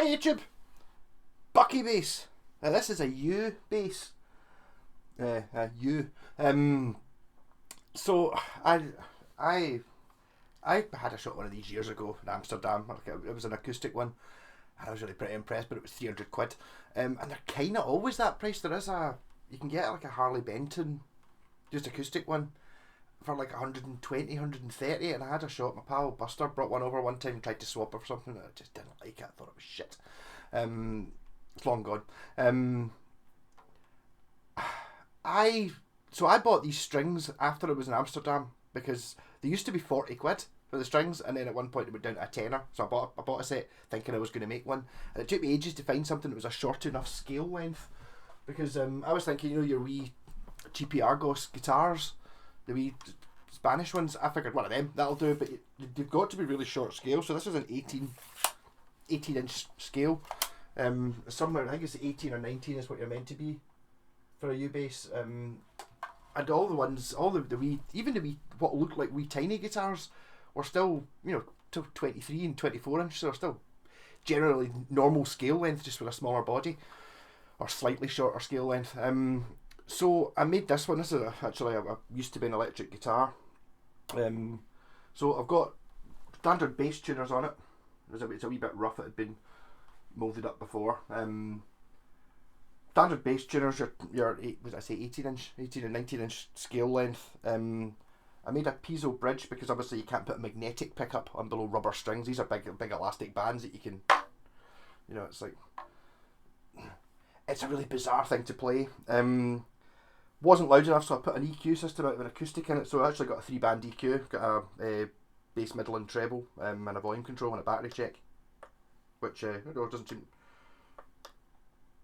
YouTube, Buucky Bass. Now this is a U bass. U. So I had a shot one of these years ago in Amsterdam. It was an acoustic one. I was really pretty impressed, but it was 300 quid. And they're kind of always that price. You can get like a Harley Benton, just acoustic one, for like 120, 130. And I had a shot. My pal Buster brought one over one time and tried to swap it for something. And I just didn't like it. I thought it was shit. It's long gone. So I bought these strings after it was in Amsterdam because they used to be 40 quid for the strings, and then at one point it went down to a tenner. So I bought a set thinking I was going to make one, and it took me ages to find something that was a short enough scale length, because I was thinking, your wee cheapy Argos guitars, the wee Spanish ones, I figured one of them that'll do, but they've got to be really short scale. So this is an 18 inch scale. Somewhere I think it's 18 or 19 is what you're meant to be for a U bass. And all the ones, the wee, even the wee, what looked like wee tiny guitars, were still, till 23 and 24 inch, so they're still generally normal scale length, just with a smaller body, or slightly shorter scale length. So I made this one. This is actually used to be an electric guitar. So I've got standard bass tuners on it. It's a wee bit rough. It had been moulded up before. Standard bass tuners, your 18 and 19 inch scale length. I made a piezo bridge because obviously you can't put a magnetic pickup on below rubber strings. These are big elastic bands that you can, it's a really bizarre thing to play. Wasn't loud enough, so I put an EQ system out with an acoustic in it. So I actually got a 3-band EQ, got a bass, middle and treble, and a volume control and a battery check, which doesn't seem.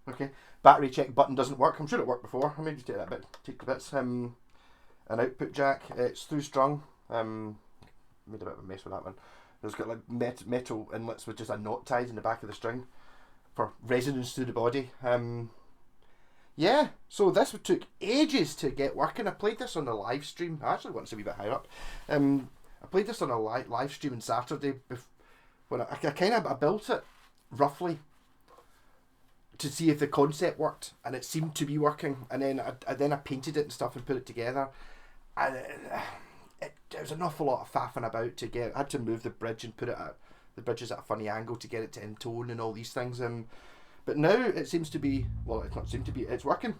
Okay, battery check button doesn't work. I'm sure it worked before. I may just take the bits. An output jack. It's through strung. Made a bit of a mess with that one. It's got like metal inlets with just a knot tied in the back of the string for resonance through the body. Yeah, so this took ages to get working. I played this on a live stream. I actually want to be a bit higher up. I played this on a live stream on Saturday. When I built it roughly to see if the concept worked, and it seemed to be working. And then I painted it and stuff and put it together, and it was an awful lot of faffing about to get. I had to move the bridge and put it at the bridge is at a funny angle to get it to intone and all these things. But now it seems to be, well, it's not seem to be, it's working.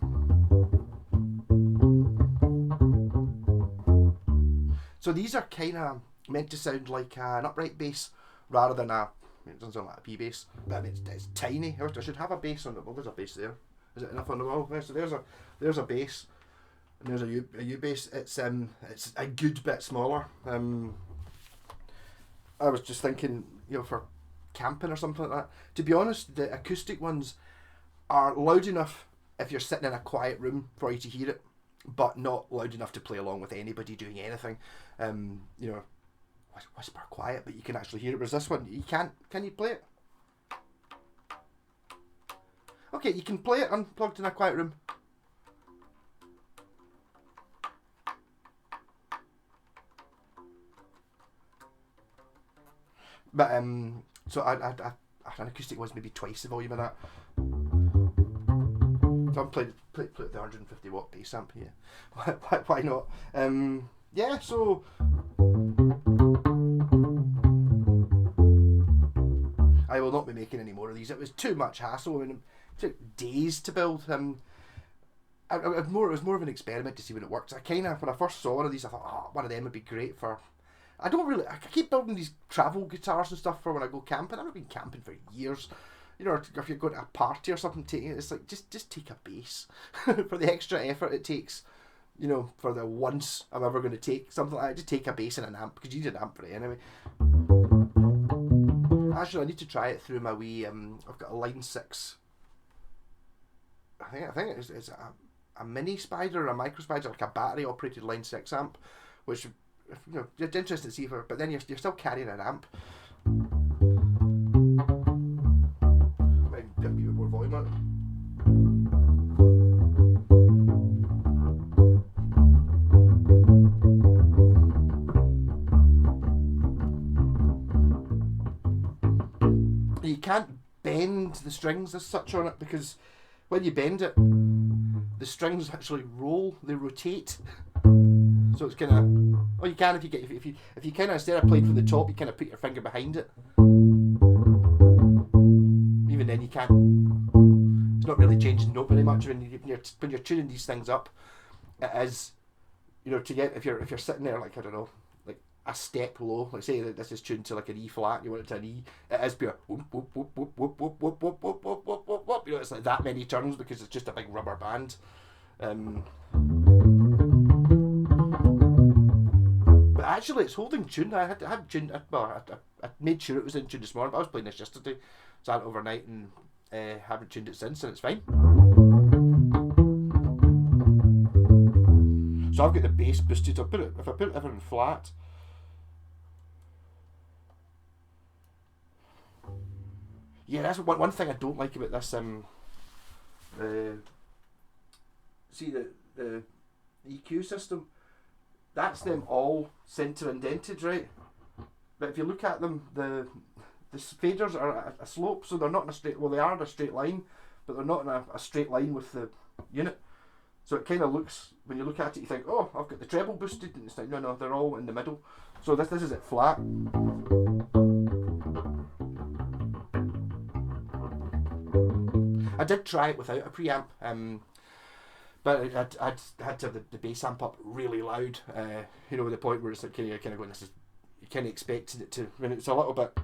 So these are kind of meant to sound like an upright bass rather than it doesn't sound like a P bass, but I mean, it's tiny. I should have a bass on the wall. There's a bass there. Is it enough on the wall? So there's a bass, and there's a U bass. It's a good bit smaller. I was just thinking, for camping or something like that. To be honest, the acoustic ones are loud enough if you're sitting in a quiet room for you to hear it, but not loud enough to play along with anybody doing anything. Whisper quiet, but you can actually hear it. Whereas this one, you can't. Can you play it? Okay, you can play it unplugged in a quiet room. But so an acoustic was maybe twice the volume of that. So I'm playing the 150 watt bass amp here. Why not? Yeah. So. I will not be making any more of these. It was too much hassle. I mean, it took days to build. It was more of an experiment to see when it works. When I first saw one of these, I thought, one of them would be great for. I keep building these travel guitars and stuff for when I go camping. I've been camping for years. If you're going to a party or something, it's like just take a bass for the extra effort it takes. For the once I'm ever going to take something like that, just take a bass and an amp, because you need an amp for it anyway. Actually, I need to try it through my wee. I've got a Line 6. I think it's a mini Spider or a micro Spider, like a battery operated Line 6 amp, which it's interesting to see but then you're still carrying an amp. Might be a bit more volume on it. You can't bend the strings as such on it, because when you bend it, the strings actually roll, they rotate. So it's kind of, oh, you can if you kind of, instead of playing from the top, you kind of put your finger behind it. Even then you can't. It's not really changing note very much when you're tuning these things up. It is, to get, if you're sitting there like, I don't know, like a step low, like say that this is tuned to like an E flat, you want it to an E, it is pure whoop whoop whoop whoop whoop whoop whoop whoop whoop whoop whoop whoop whoop. It's like that many turns because it's just a big rubber band. But actually, it's holding tune. I had tuned. Well, I made sure it was in tune this morning. But I was playing this yesterday, so I had it overnight and haven't tuned it since, and it's fine. So I've got the bass boosted. If I put everything flat. Yeah, that's one thing I don't like about this. See the EQ system. That's them all center indented, right? But if you look at them, the faders are a slope, so they're not in a straight. Well, they are in a straight line, but they're not in a straight line with the unit. So it kind of looks, when you look at it, you think, oh, I've got the treble boosted, and it's like, no, they're all in the middle. So this is it flat. I did try it without a preamp, but I'd had to have the bass amp up really loud, to the point where it's like, you're kind of going, you kind of expecting it to, when it's a little bit,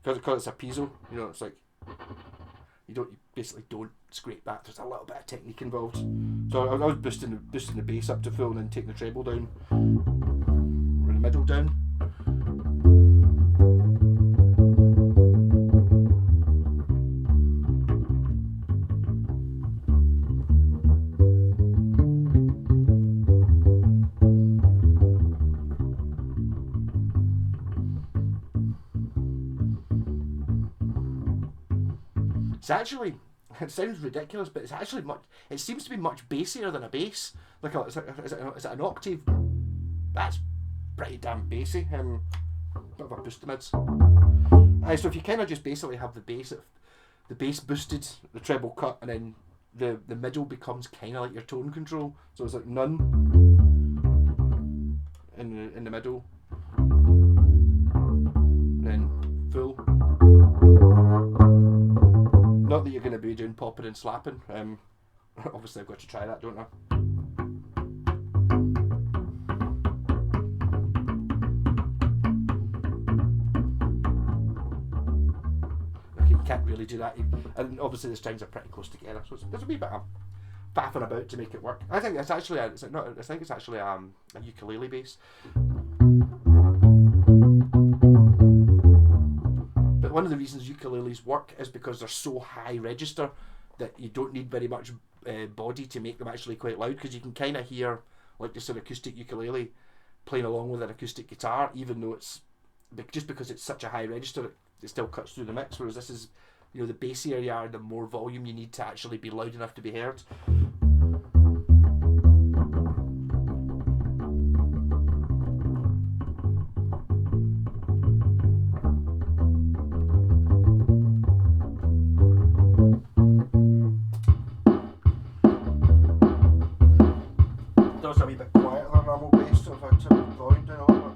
because it's a piezo, it's like, you basically don't scrape that. There's a little bit of technique involved. So I was boosting the bass up to full and then taking the treble down, or the middle down. It's actually, it sounds ridiculous, but it's actually it seems to be much bassier than a bass. Like, is it an octave? That's pretty damn bassy. Bit of a boost mids. So if you kind of just basically have the bass boosted, the treble cut, and then the middle becomes kind of like your tone control. So it's like none in the middle, and then full. Not that you're going to be doing popping and slapping. Obviously I've got to try that, don't I? Okay, you can't really do that. And obviously the strings are pretty close together, so there's a wee bit of faffing about to make it work. I think it's actually a ukulele bass. But one of the reasons ukuleles work is because they're so high register that you don't need very much body to make them actually quite loud, because you can kind of hear like this sort of acoustic ukulele playing along with an acoustic guitar, even though it's just because it's such a high register, it still cuts through the mix. Whereas this is, the bassier you are, the more volume you need to actually be loud enough to be heard. A wee bit quieter than normal bass, so if I turn the volume down a little bit.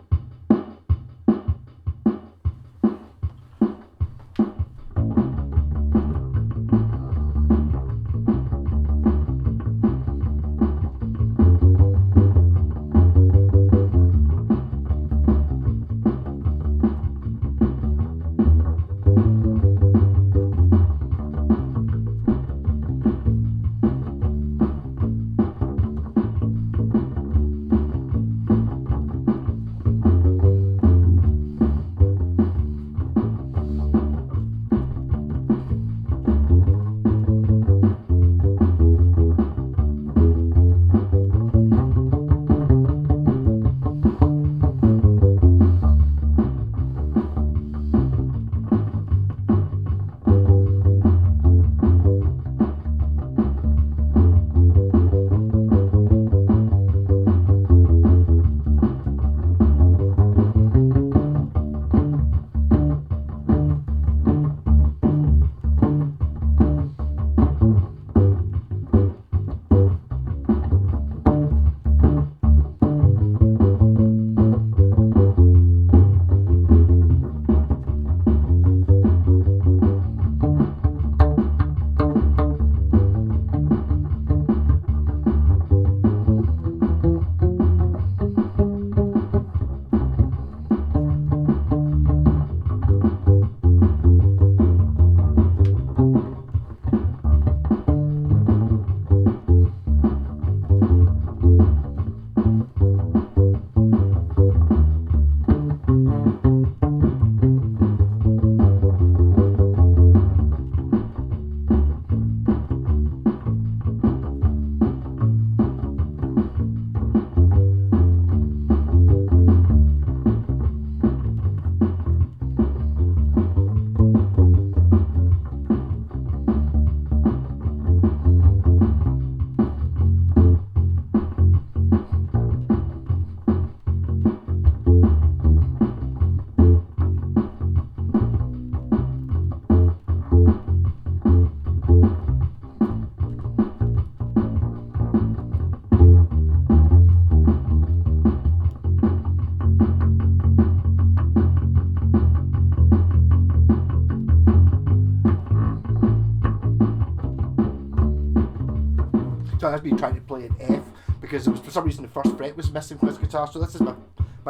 that's me trying to play an F, because it was, for some reason, the first fret was missing from this guitar. So this is my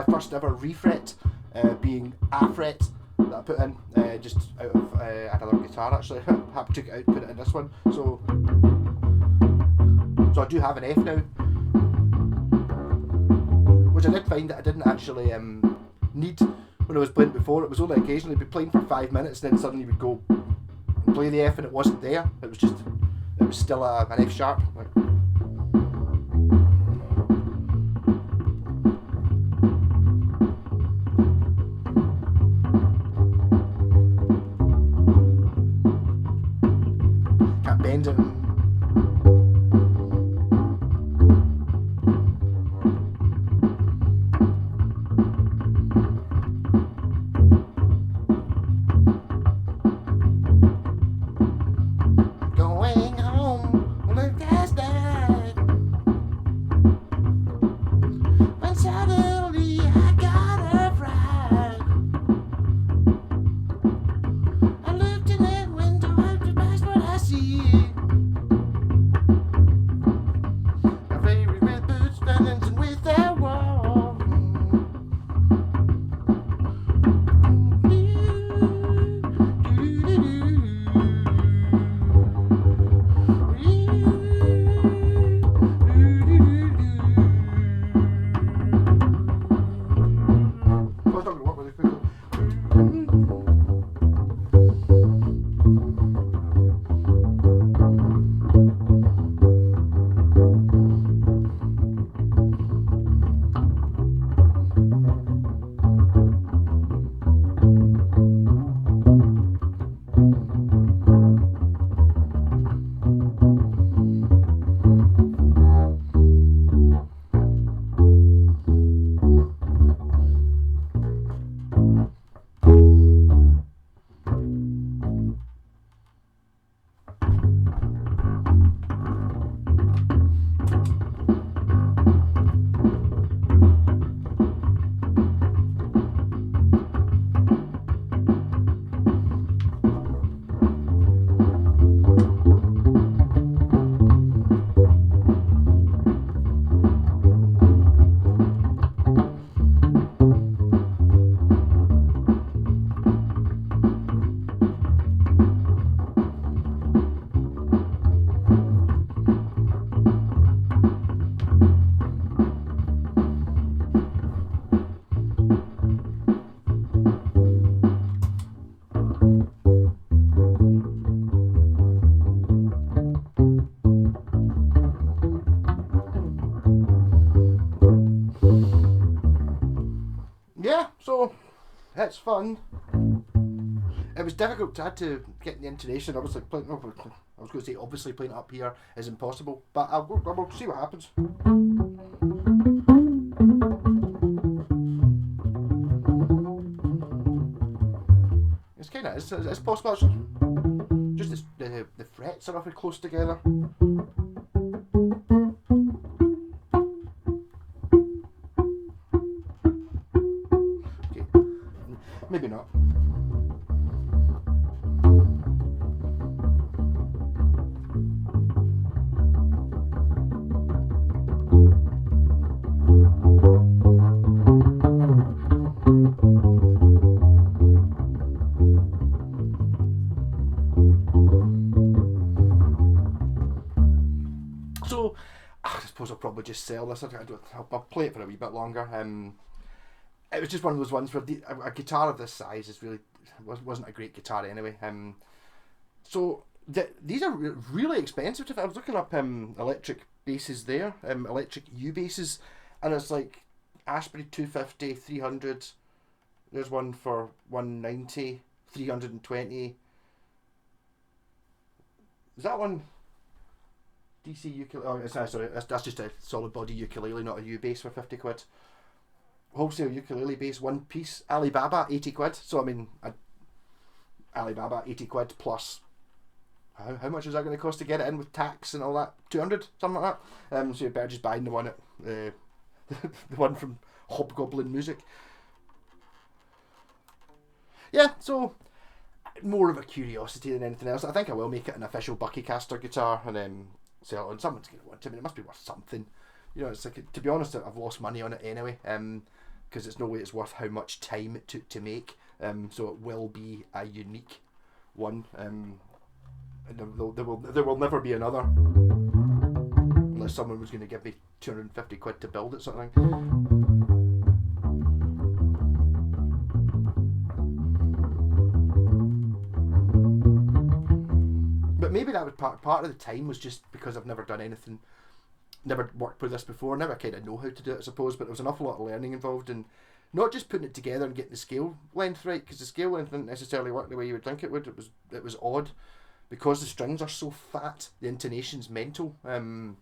first ever refret, being a fret that I put in, just out of another guitar actually. I took it out, put it in this one. So I do have an F now, which I did find that I didn't actually need when I was playing it before. It was only occasionally be playing for 5 minutes and then suddenly we'd go and play the F and it wasn't there. It was still an F sharp. Like, can't bend it. Yeah, so it's fun. It was difficult. I had to get the intonation. Obviously, I was going to say obviously playing it up here is impossible, but I will see what happens. It's kind of it's possible actually. Just the frets are awfully close together. Okay, maybe not. So, I suppose I'll probably just sell this. I'll play it for a wee bit longer. It was just one of those ones where a guitar of this size is wasn't a great guitar anyway. So these are really expensive. I was looking up electric basses there, electric U basses, and it's like Ashbury 250, 300. There's one for 190, 320. Is that one? DC ukulele. Oh, sorry, that's just a solid body ukulele, not a U bass for 50 quid. Wholesale ukulele bass, one piece. Alibaba, 80 quid. So I mean, Alibaba, 80 quid plus. How much is that going to cost to get it in with tax and all that? 200, something like that. So you're better just buying the one at the one from Hobgoblin Music. Yeah, so more of a curiosity than anything else. I think I will make it an official Buucky Caster guitar, and sell it on. Someone's going to want it. I mean, it must be worth something. You know, it's like, to be honest, I've lost money on it anyway, because it's no way it's worth how much time it took to make. So it will be a unique one. And there will never be another, unless someone was going to give me 250 quid to build it, sort of thing. But maybe that was part of the time was just because I've never done anything, never worked with this before, never kind of know how to do it, I suppose. But there was an awful lot of learning involved in not just putting it together and getting the scale length right, because the scale length didn't necessarily work the way you would think it would. It was odd because the strings are so fat. The intonation's mental. You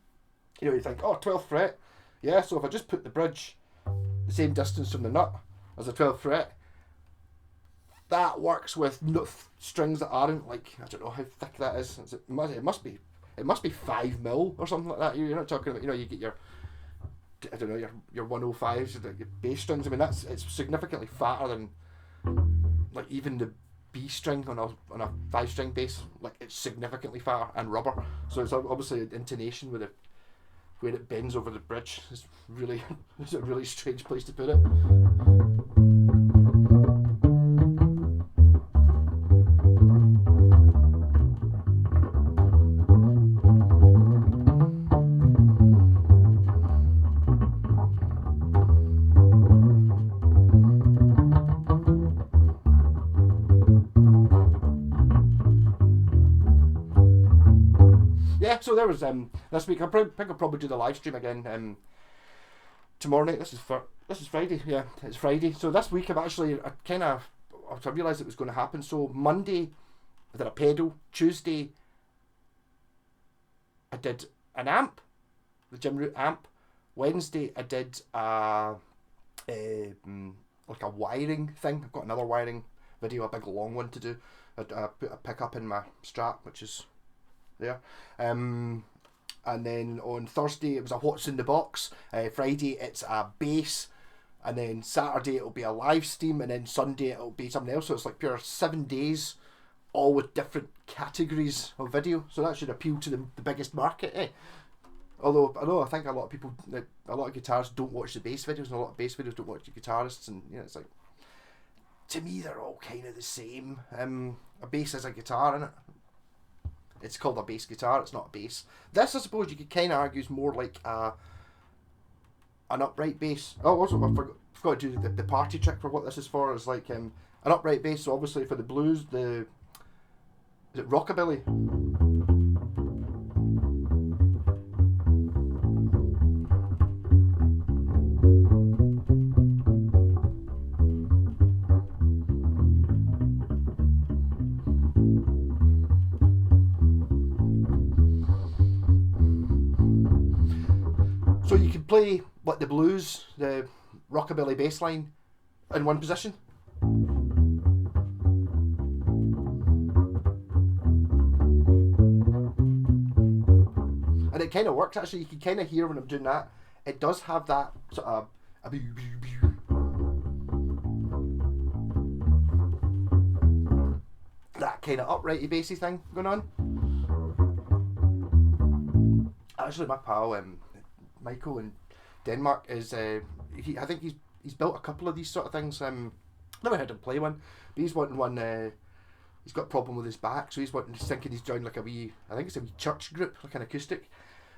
know, you think, oh, 12th fret, yeah. So if I just put the bridge the same distance from the nut as the 12th fret, that works with strings that aren't, like, I don't know how thick that is. It must be 5 mil or something like that. You're not talking about, you know, you get your, I don't know, your 105s, your bass strings. I mean, it's significantly fatter than, like, even the B string on a 5-string bass. Like, it's significantly fatter, and rubber. So it's obviously intonation with where it bends over the bridge is really it's a really strange place to put it. So there was this week. I think I'll probably do the live stream again tomorrow night. This is Friday. Yeah, it's Friday. So this week I realised it was going to happen. So Monday I did a pedal. Tuesday I did an amp, the Jim Root amp. Wednesday I did like a wiring thing. I've got another wiring video, a big long one to do. I put a pickup in my strap, which is there. And then on Thursday it was a what's in the box. Friday it's a bass, and then Saturday it'll be a live stream, and then Sunday it'll be something else. So it's like pure 7 days, all with different categories of video. So that should appeal to the biggest market, eh? Although I think a lot of people, a lot of guitarists don't watch the bass videos, and a lot of bass videos don't watch the guitarists, and you know, it's like, to me they're all kind of the same. A bass is a guitar, innit? It's called a bass guitar, it's not a bass. This, I suppose, you could kind of argue is more like an upright bass. Oh, also, I forgot to do the party trick for what this is for. Is like an upright bass, so obviously for the blues, is it Rockabilly? So you can play like the blues, the Rockabilly bass line in one position. And it kind of works actually. You can kind of hear when I'm doing that. It does have that sort of that kind of uprighty bassy thing going on. Actually, my pal Michael in Denmark is I think he's built a couple of these sort of things. Never heard him play one, but he's wanting one. He's got a problem with his back, so he's thinking he's joined like I think it's a wee church group, like an acoustic,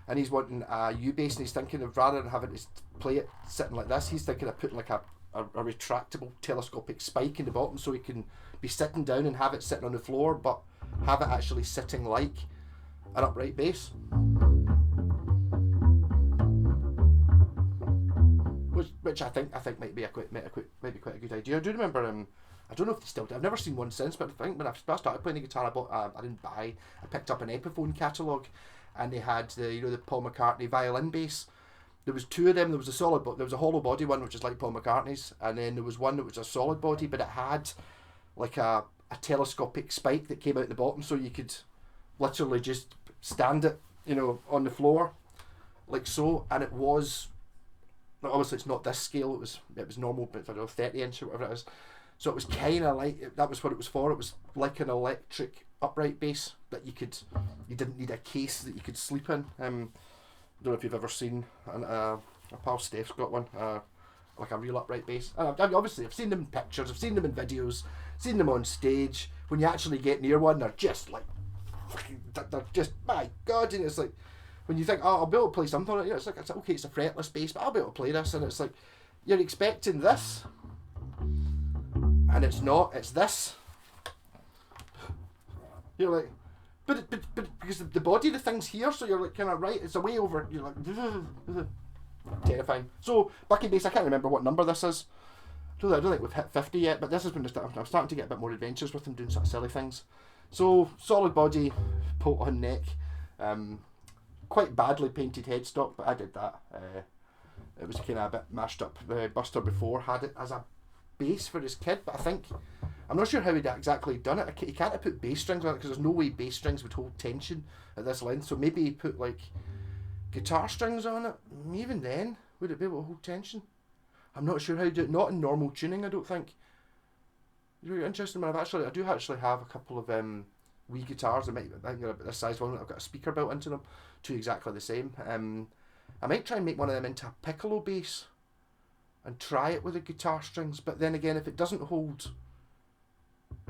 and he's wanting a U-bass, and he's thinking of, rather than having to play it sitting like this, he's thinking of putting like a retractable telescopic spike in the bottom, so he can be sitting down and have it sitting on the floor, but have it actually sitting like an upright bass. Which I think might be quite a good idea. I do remember I don't know if they still do. I've never seen one since, but I think when I started playing the guitar, I picked up an Epiphone catalogue, and they had the Paul McCartney violin bass. There was two of them. There was there was a hollow body one, which is like Paul McCartney's, and then there was one that was a solid body, but it had like a telescopic spike that came out the bottom, so you could literally just stand it, on the floor, like so, and it was. Obviously, it's not this scale. It was normal, but 30 inch or whatever it is. So it was kind of like, that was what it was for. It was like an electric upright bass that you didn't need a case that you could sleep in. Don't know if you've ever seen, our pal Steph's got one, like a real upright bass. And I've seen them in pictures, I've seen them in videos, seen them on stage. When you actually get near one, they're just like, they're just, my God, and it's like, when you think, oh, I'll be able to play something on it, it's like, it's okay, it's a fretless bass, but I'll be able to play this, and it's like, you're expecting this, and it's not, it's this. You're like, but because the body of the thing's here, so you're like kind of right, it's away over, you're like, terrifying. So, Buucky Bass, I can't remember what number this is. I don't think we've hit 50 yet, but this is when I'm starting to get a bit more adventures with them, doing sort of silly things. So, solid body, bolt on neck, quite badly painted headstock, but I did that. It was kind of a bit mashed up. Buster before had it as a bass for his kid, but I'm not sure how he'd exactly done it. He can't have put bass strings on it because there's no way bass strings would hold tension at this length, so maybe he put like guitar strings on it. Even then, would it be able to hold tension? I'm not sure how to do it. Not in normal tuning, I don't think. It's really interesting, man. I do actually have a couple of wee guitars. I think they're about this size one. I've got a speaker built into them, two exactly the same. I might try and make one of them into a piccolo bass and try it with the guitar strings. But then again, if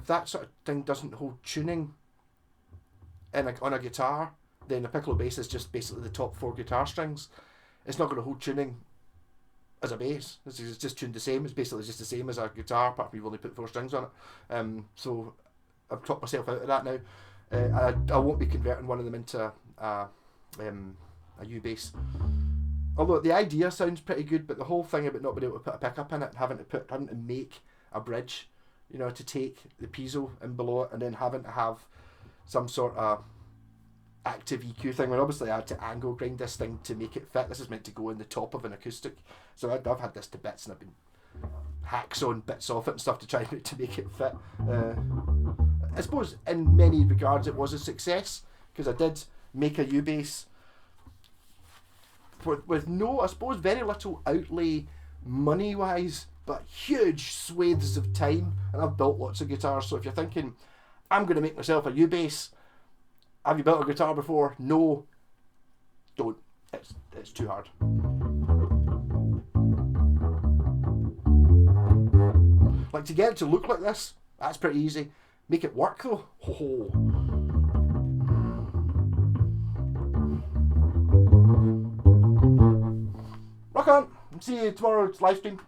that sort of thing doesn't hold tuning on a guitar, then the piccolo bass is just basically the top 4 guitar strings. It's not going to hold tuning as a bass. It's just tuned the same. It's basically just the same as a guitar, apart from you've only put 4 strings on it. So I've talked myself out of that now. I won't be converting one of them into a U bass. Although the idea sounds pretty good, but the whole thing about not being able to put a pickup in it, having to make a bridge, to take the piezo in below it, and then having to have some sort of active EQ thing. When obviously I had to angle grind this thing to make it fit. This is meant to go in the top of an acoustic, so I've had this to bits, and I've been hacksawing bits off it and stuff to try to make it fit. I suppose in many regards it was a success, because I did make a U bass with no, I suppose, very little outlay money wise, but huge swathes of time. And I've built lots of guitars, so if you're thinking I'm going to make myself a U bass, have you built a guitar before? No, don't. It's too hard. Like, to get it to look like this, that's pretty easy. Make it work though, ho. Rock on! See you tomorrow's live stream.